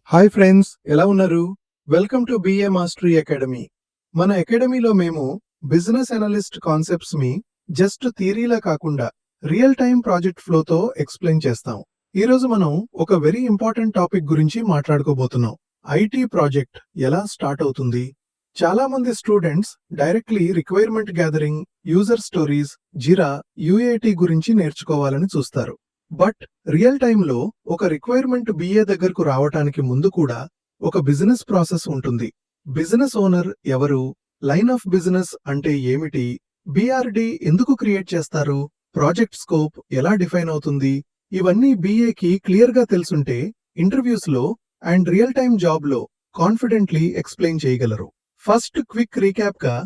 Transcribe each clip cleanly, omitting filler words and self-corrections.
Hi friends, ఎలా ఉన్నారు? Welcome to BA mastery academy. మన అకాడమీలో మేము బిజినెస్ అనలిస్ట్ కాన్సెప్ట్స్ ని జస్ట్ థియరీలా కాకుండా రియల్ టైం ప్రాజెక్ట్ ఫ్లోతో ఎక్స్ప్లెయిన్ చేస్తాం. ఈ రోజు మనం ఒక వెరీ ఇంపార్టెంట్ టాపిక్ గురించి మాట్లాడుకోబోతున్నాం. ఐటీ ప్రాజెక్ట్ ఎలా స్టార్ట్ అవుతుంది? చాలా మంది students directly requirement gathering, user stories, Jira, UAT గురించి నేర్చుకోవాలని చూస్తారు. బట్ రియల్ టైంలో ఒక రిక్వైర్మెంట్ బిఏ దగ్గరకు రావటానికి ముందు కూడా ఒక బిజినెస్ ప్రాసెస్ ఉంటుంది. బిజినెస్ ఓనర్ ఎవరు? లైన్ ఆఫ్ బిజినెస్ అంటే ఏమిటి? బిఆర్డి ఎందుకు క్రియేట్ చేస్తారు? ప్రాజెక్ట్ స్కోప్ ఎలా డిఫైన్ అవుతుంది? ఇవన్నీ బిఏకి క్లియర్ గా తెలుసుంటే ఇంటర్వ్యూస్ లో అండ్ రియల్ టైం జాబ్ లో కాన్ఫిడెంట్లీ ఎక్స్ప్లెయిన్ చేయగలరు. ఫస్ట్ క్విక్ రీక్యాప్ గా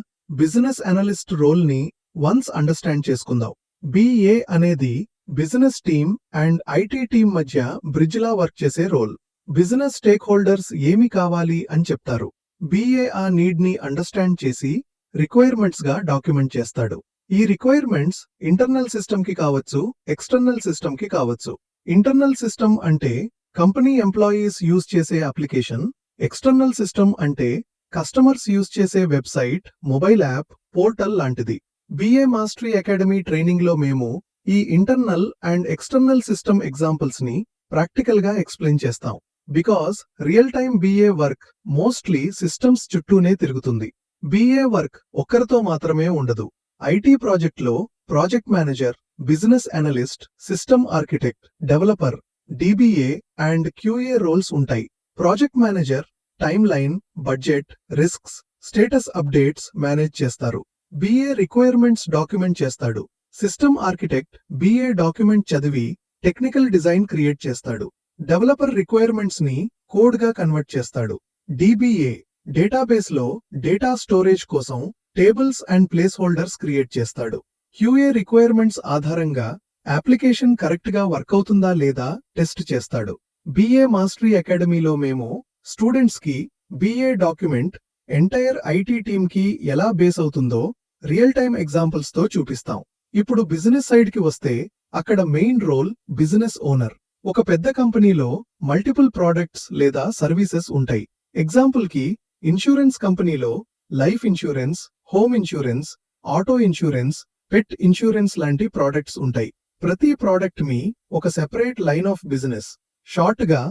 బిజినెస్ అనలిస్ట్ రోల్ ని వన్స్ అండర్స్టాండ్ చేసుకుందాం. బిఏ అనేది business team and IT team మధ్య బ్రిడ్జ్ లా వర్క్ చేసే రోల్. బిజినెస్ స్టేక్ హోల్డర్స్ ఏమి కావాలి అని చెప్తారు. బిఏ ఆ నీడ్ ని అండర్స్టాండ్ చేసి రిక్వైర్మెంట్స్ గా డాక్యుమెంట్ చేస్తాడు. ఈ రిక్వైర్మెంట్స్ ఇంటర్నల్ సిస్టమ్ కి కావచ్చు, ఎక్స్టర్నల్ సిస్టమ్ కి కావచ్చు. ఇంటర్నల్ సిస్టమ్ అంటే కంపెనీ ఎంప్లాయీస్ యూజ్ చేసే అప్లికేషన్. ఎక్స్టర్నల్ సిస్టమ్ అంటే కస్టమర్స్ యూజ్ చేసే వెబ్సైట్, మొబైల్ యాప్, పోర్టల్ లాంటిది. బిఏ మాస్టరీ అకాడమీ ట్రైనింగ్ లో మేము ఈ internal and external system examples ని ప్రాక్టికల్ గా ఎక్స్ప్లెయిన్ చేస్తాం. Because real time BA work mostly systems చుట్టూనే తిరుగుతుంది. బిఏ వర్క్ ఒక్కరితో మాత్రమే ఉండదు. ఐటీ ప్రాజెక్ట్ లో project manager, business analyst, system architect, developer, DBA and QA roles ఉంటాయి. Project manager time line, budget, risks, status updates manage చేస్తారు. BA requirements document చేస్తాడు. System architect BA document చదివి technical design create చేస్తాడు. Developer requirements ని code గా convert చేస్తాడు. DBA database లో data storage కోసం tables and place holders create చేస్తాడు. క్యూఏ రిక్వైర్మెంట్స్ ఆధారంగా అప్లికేషన్ కరెక్ట్ గా వర్క్ అవుతుందా లేదా టెస్ట్ చేస్తాడు. బిఏ మాస్టరీ అకాడమీలో మేము స్టూడెంట్స్ కి BA document entire IT team కి ఎలా బేస్ అవుతుందో రియల్ టైమ్ ఎగ్జాంపుల్స్ తో చూపిస్తాం. ఇప్పుడు బిజినెస్ సైడ్ కి వస్తే అక్కడ మెయిన్ రోల్ బిజినెస్ ఓనర్. ఒక పెద్ద కంపెనీలో మల్టిపుల్ ప్రోడక్ట్స్ లేదా సర్వీసెస్ ఉంటాయి. ఎగ్జాంపుల్ కి ఇన్సూరెన్స్ కంపెనీలో life insurance, home insurance, auto insurance, pet insurance లాంటి ప్రోడక్ట్స్ ఉంటాయి. ప్రతి ప్రోడక్ట్ మీ ఒక separate line of business, short గా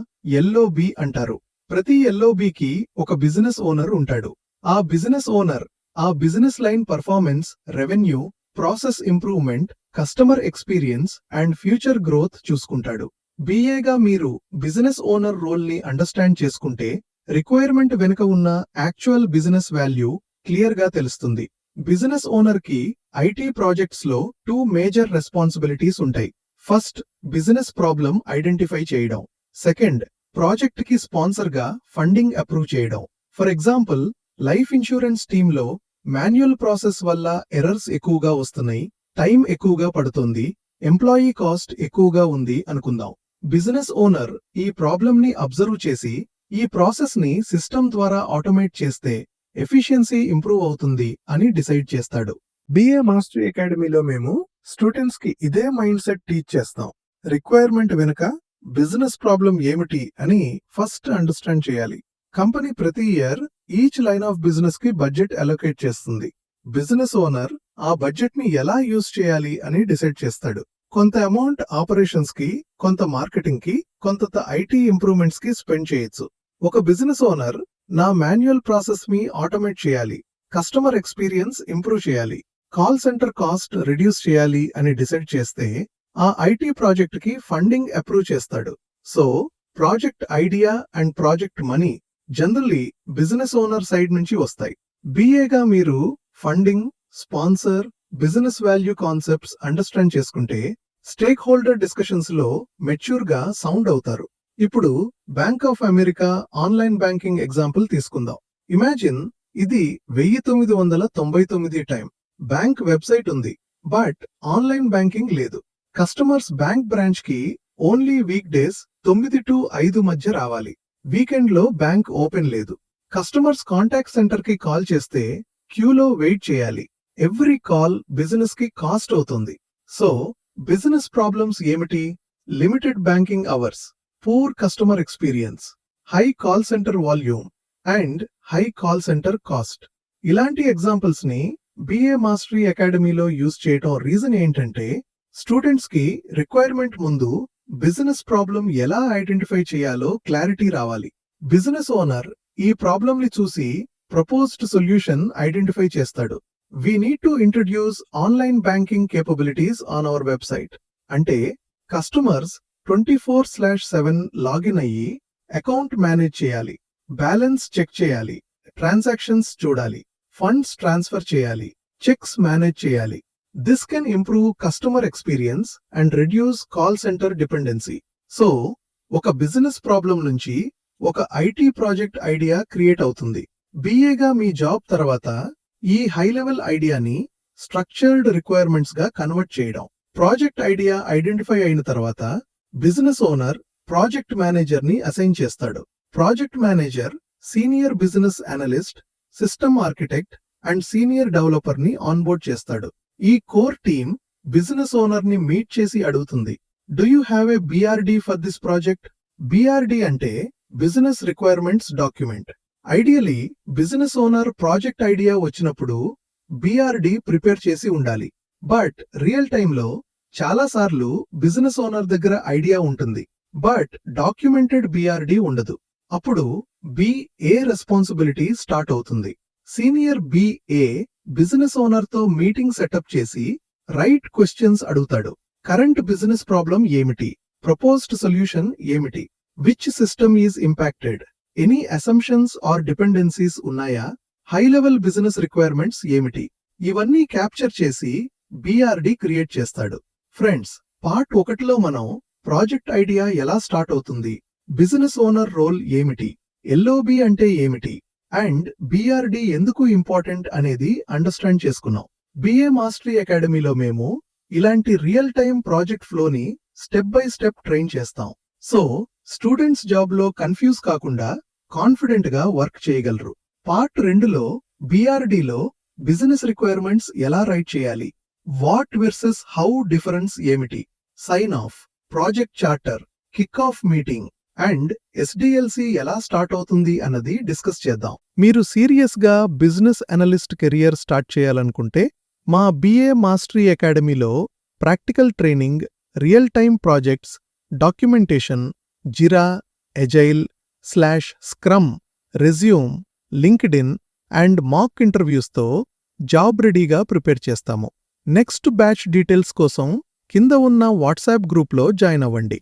ఎల్ఓబి అంటారు. ప్రతి ఎల్ఓబికి ఒక బిజినెస్ ఓనర్ ఉంటాడు. ఆ బిజినెస్ ఓనర్ ఆ business line performance, revenue, process improvement, customer experience and future growth చూసుకుంటాడు. బిఏగా మీరు బిజినెస్ ఓనర్ రోల్ ని అండర్స్టాండ్ చేసుకుంటే రిక్వైర్మెంట్ వెనుక ఉన్న యాక్చువల్ బిజినెస్ వాల్యూ క్లియర్ గా తెలుస్తుంది. బిజినెస్ ఓనర్ కి ఐటీ ప్రాజెక్ట్స్ లో 2 మేజర్ రెస్పాన్సిబిలిటీస్ ఉంటాయి. ఫస్ట్, బిజినెస్ ప్రాబ్లం ఐడెంటిఫై చేయడం. సెకండ్, ప్రాజెక్ట్ కి స్పాన్సర్ గా ఫండింగ్ అప్రూవ్ చేయడం. For example, life insurance team లో మాన్యువల్ ప్రాసెస్ వల్ల ఎర్రర్స్ ఎక్కువగా వస్తున్నాయి, టైం ఎక్కువగా పడుతుంది, ఎంప్లాయీ కాస్ట్ ఎక్కువగా ఉంది అనుకుందాం. బిజినెస్ ఓనర్ ఈ ప్రాబ్లం ని అబ్జర్వ్ చేసి ఈ ప్రాసెస్ ని సిస్టమ్ ద్వారా ఆటోమేట్ చేస్తే ఎఫిషియన్సీ ఇంప్రూవ్ అవుతుంది అని డిసైడ్ చేస్తాడు. బిఏ మాస్టరీ అకాడమీలో మేము స్టూడెంట్స్ కి ఇదే మైండ్ సెట్ టీచ్ చేస్తాం. రిక్వైర్మెంట్ వెనుక బిజినెస్ ప్రాబ్లం ఏమిటి అని ఫస్ట్ అండర్స్టాండ్ చేయాలి. కంపెనీ ప్రతి year each line of business కి బడ్జెట్ అలొకేట్ చేస్తుంది. బిజినెస్ ఓనర్ ఆ బడ్జెట్ ని ఎలా యూజ్ చేయాలి అని డిసైడ్ చేస్తాడు. కొంత అమౌంట్ ఆపరేషన్స్ కి, కొంత మార్కెటింగ్ కి, కొంత ఐటీ ఇంప్రూవ్మెంట్స్ కి స్పెండ్ చేయొచ్చు. ఒక బిజినెస్ ఓనర్ నా మాన్యువల్ ప్రాసెస్ ని ఆటోమేట్ చేయాలి, కస్టమర్ ఎక్స్పీరియన్స్ ఇంప్రూవ్ చేయాలి, కాల్ సెంటర్ కాస్ట్ రిడ్యూస్ చేయాలి అని డిసైడ్ చేస్తే ఆ ఐటీ ప్రాజెక్ట్ కి ఫండింగ్ అప్రూవ్ చేస్తాడు. So project idea and project money generally business owner side నుంచి వస్తాయి. బిఏగా మీరు funding, sponsor, business value concepts understand చేసుకుంటే స్టేక్ హోల్డర్ డిస్కషన్స్ లో మెచ్యూర్ గా సౌండ్ అవుతారు. ఇప్పుడు bank of America online banking example తీసుకుందాం. ఇమాజిన్ ఇది 1999 టైం. బ్యాంక్ వెబ్సైట్ ఉంది, బట్ ఆన్లైన్ బ్యాంకింగ్ లేదు. కస్టమర్స్ బ్యాంక్ బ్రాంచ్ కి ఓన్లీ వీక్ డేస్ 9 to 5 మధ్య రావాలి. వీకెండ్ లో బ్యాంక్ ఓపెన్ లేదు. కస్టమర్స్ కాంటాక్ట్ సెంటర్ కి కాల్ చేస్తే క్యూలో వెయిట్ చేయాలి. ఎవ్రీ కాల్ బిజినెస్ కి కాస్ట్ అవుతుంది. సో బిజినెస్ ప్రాబ్లమ్స్ ఏమిటి? Limited banking hours, poor customer experience, high call centre volume and high call centre cost. ఇలాంటి ఎగ్జాంపుల్స్ ని బిఏ మాస్టరీ అకాడమీలో యూజ్ చేయటం రీజన్ ఏంటంటే స్టూడెంట్స్ కి రిక్వైర్మెంట్ ముందు బిజినెస్ ప్రాబ్లం ఎలా ఐడెంటిఫై చేయాలో క్లారిటీ రావాలి. బిజినెస్ ఓనర్ ఈ ప్రాబ్లం ని చూసి ప్రపోజ్డ్ సొల్యూషన్ ఐడెంటిఫై చేస్తాడు. We need to introduce online banking capabilities on our website. అంటే కస్టమర్స్ 24/7 లాగిన్ అయ్యి అకౌంట్ మేనేజ్ చేయాలి, బ్యాలెన్స్ చెక్ చేయాలి, ట్రాన్సాక్షన్స్ చూడాలి, ఫండ్స్ ట్రాన్స్ఫర్ చేయాలి, చెక్స్ మేనేజ్ చేయాలి. This can improve customer experience and reduce call centre dependency. So ఒక business problem నుంచి ఒక ఐటీ ప్రాజెక్ట్ ఐడియా క్రియేట్ అవుతుంది. బిఏగా మీ జాబ్ తర్వాత ఈ హై లెవెల్ ఐడియాని స్ట్రక్చర్డ్ రిక్వైర్మెంట్స్ గా కన్వర్ట్ చేయడం. ప్రాజెక్ట్ ఐడియా ఐడెంటిఫై అయిన తర్వాత బిజినెస్ ఓనర్ ప్రాజెక్ట్ మేనేజర్ ని అసైన్ చేస్తాడు. Project manager senior business analyst, system architect and senior developer ని ఆన్బోర్డ్ చేస్తాడు. ఈ కోర్ టీమ్ బిజినెస్ ఓనర్ ని మీట్ చేసి అడుగుతుంది, do you have a BRD for this project? BRD అంటే business requirements document. Ideally business owner project idea వచ్చినప్పుడు BRD prepare చేసి ఉండాలి. బట్ రియల్ టైంలో చాలా సార్లు బిజినెస్ ఓనర్ దగ్గర ఐడియా ఉంటుంది, బట్ డాక్యుమెంటెడ్ బిఆర్డి ఉండదు. అప్పుడు బిఏ రెస్పాన్సిబిలిటీ స్టార్ట్ అవుతుంది. సీనియర్ బిఏ బిజినెస్ ఓనర్ తో మీటింగ్ సెటప్ చేసి రైట్ క్వశ్చన్స్ అడుగుతాడు. కరెంట్ బిజినెస్ ప్రాబ్లం ఏమిటి? ప్రపోజ్డ్ సొల్యూషన్ ఏమిటి? Which system is impacted? Any assumptions or dependencies ఉన్నాయా? హై లెవెల్ బిజినెస్ రిక్వైర్మెంట్స్ ఏమిటి? ఇవన్నీ క్యాప్చర్ చేసి బిఆర్డి క్రియేట్ చేస్తాడు. ఫ్రెండ్స్, పార్ట్ 1లో మనం ప్రాజెక్ట్ ఐడియా ఎలా స్టార్ట్ అవుతుంది, బిజినెస్ ఓనర్ రోల్ ఏమిటి, ఎల్ఓబి అంటే ఏమిటి అండ్ బిఆర్డి ఎందుకు ఇంపార్టెంట్ అనేది అండర్స్టాండ్ చేసుకున్నాం. బిఏ మాస్టరీ అకాడమీలో మేము ఇలాంటి రియల్ టైం ప్రాజెక్ట్ ఫ్లోని స్టెప్ బై స్టెప్ ట్రైన్ చేస్తాం. సో స్టూడెంట్స్ జాబ్ లో కన్ఫ్యూజ్ కాకుండా కాన్ఫిడెంట్ గా వర్క్ చేయగలరు. పార్ట్ 2లో బిఆర్డిలో బిజినెస్ రిక్వైర్మెంట్స్ ఎలా రైట్ చేయాలి, వాట్ వర్సెస్ హౌ డిఫరెన్స్ ఏమిటి, sign off, project charter, kick off meeting and SDLC ఎలా స్టార్ట్ అవుతుంది అన్నది డిస్కస్ చేద్దాం. మీరు సీరియస్ గా బిజినెస్ అనలిస్ట్ కెరియర్ స్టార్ట్ చేయాలనుకుంటే మా బిఏ మాస్టరీ అకాడమీలో practical training, real time projects, documentation, Jira, agile, scrum, resume, LinkedIn and mock ఇంటర్వ్యూస్తో జాబ్ రెడీగా ప్రిపేర్ చేస్తాము. నెక్స్ట్ బ్యాచ్ డీటెయిల్స్ కోసం కింద ఉన్న వాట్సాప్ గ్రూప్లో జాయిన్ అవ్వండి.